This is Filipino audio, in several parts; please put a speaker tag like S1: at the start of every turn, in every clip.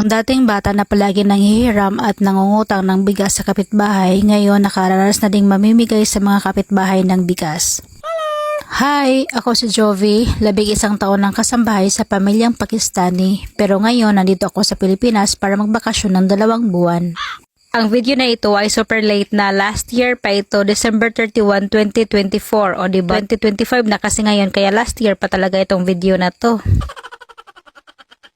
S1: Ang dating bata na palagi nanghihiram at nangungutang ng bigas sa kapitbahay, ngayon nakaranas na ding mamimigay sa mga kapitbahay ng bigas. Hi! Ako si Jovi, 11 taon ng kasambahay sa pamilyang Pakistani, pero ngayon nandito ako sa Pilipinas para magbakasyon ng 2 buwan. Ang video na ito ay super late na, last year pa ito, December 31, 2024, o diba 2025 na kasi ngayon, kaya last year pa talaga itong video na to.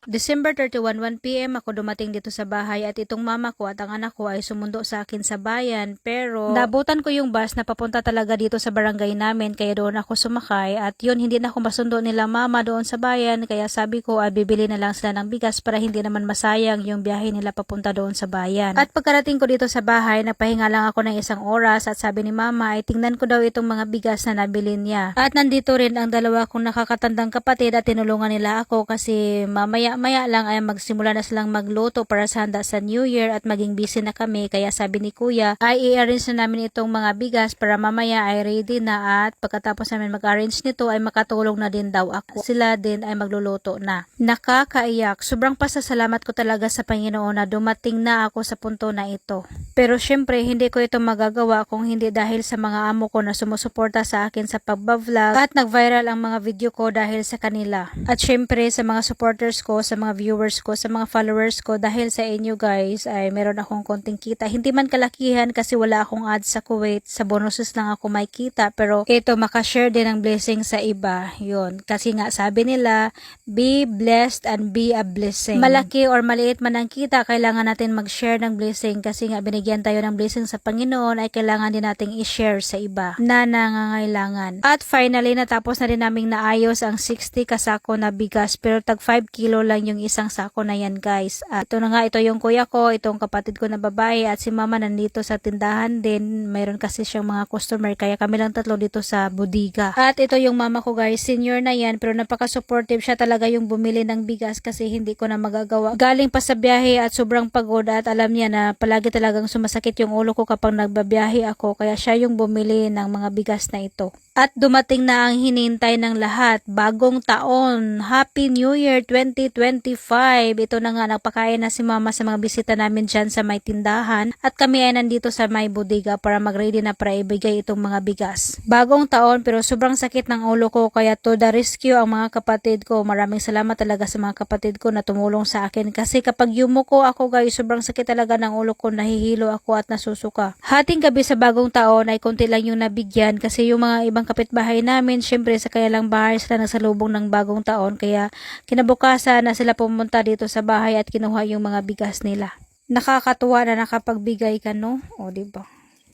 S1: December 31, 1 PM ako dumating dito sa bahay at itong mama ko at ang anak ko ay sumundo sa akin sa bayan, pero nabutan ko yung bus na papunta talaga dito sa barangay namin, kaya doon ako sumakay at yun, hindi na ako masundo nila mama doon sa bayan, kaya sabi ko ay bibili na lang sila ng bigas para hindi naman masayang yung biyahe nila papunta doon sa bayan. At pagkarating ko dito sa bahay, napahinga lang ako ng 1 oras at sabi ni mama ay tingnan ko daw itong mga bigas na nabili niya. At nandito rin ang 2 kong nakakatandang kapatid at tinulungan nila ako kasi maya lang ay magsimula na silang magluto para sa handa sa New Year at maging busy na kami, kaya sabi ni kuya ay i-arrange na namin itong mga bigas para mamaya ay ready na at pagkatapos namin mag-arrange nito ay makatulong na din daw ako. Sila din ay magluluto na. Nakakaiyak. Sobrang pasasalamat ko talaga sa Panginoon na dumating na ako sa punto na ito. Pero syempre hindi ko ito magagawa kung hindi dahil sa mga amo ko na sumusuporta sa akin sa pagbablog at nag-viral ang mga video ko dahil sa kanila. At syempre sa mga supporters ko, sa mga viewers ko, sa mga followers ko, dahil sa inyo guys ay meron akong konting kita. Hindi man kalakihan kasi wala akong ads sa Kuwait, sa bonuses lang ako may kita, pero ito makashare din ng blessing sa iba. Yun, kasi nga sabi nila, be blessed and be a blessing. Malaki or maliit man ang kita, kailangan natin mag-share ng blessing kasi nga binigyan tayo ng blessing sa Panginoon ay kailangan din nating i-share sa iba na nangangailangan. At finally, natapos na rin naming naayos ang 60 kasako na bigas, pero tag 5 kilo lang yung isang sako na yan guys. At ito na nga, ito yung kuya ko, itong kapatid ko na babae at si mama nandito sa tindahan din. Mayroon kasi siyang mga customer kaya kami lang 3 dito sa bodega. At ito yung mama ko guys, senior na yan pero napaka-supportive siya talaga yung bumili ng bigas kasi hindi ko na magagawa. Galing pa sa biyahe at sobrang pagod at alam niya na palagi talagang sumasakit yung ulo ko kapag nagbabiyahe ako, kaya siya yung bumili ng mga bigas na ito. At dumating na ang hinihintay ng lahat, bagong taon, Happy New Year 2025. Ito na nga, nagpakain na si mama sa mga bisita namin dyan sa may tindahan at kami ay nandito sa may bodega para mag-ready na para ibigay itong mga bigas. Bagong taon pero sobrang sakit ng ulo ko kaya to the rescue ang mga kapatid ko. Maraming salamat talaga sa mga kapatid ko na tumulong sa akin kasi kapag yumuko ako guys, sobrang sakit talaga ng ulo ko, nahihilo ako at nasusuka. Hating gabi sa bagong taon ay konti lang yung nabigyan kasi yung mga ibang kapitbahay namin, syempre sa kanilang bahay sila nagsalubong ng bagong taon, kaya kinabukasan na sila pumunta dito sa bahay at kinuha yung mga bigas nila. Nakakatuwa na nakapagbigay ka, no? O diba?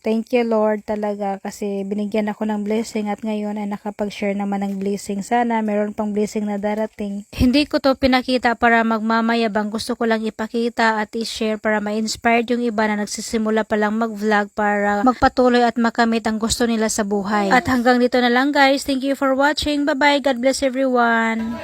S1: Thank you Lord talaga kasi binigyan ako ng blessing at ngayon ay nakapag-share naman ng blessing. Sana meron pang blessing na darating. Hindi ko to pinakita para magmamayabang, gusto ko lang ipakita at i-share para ma-inspire yung iba na nagsisimula pa lang mag-vlog para magpatuloy at makamit ang gusto nila sa buhay. At hanggang dito na lang guys. Thank you for watching. Bye bye. God bless everyone.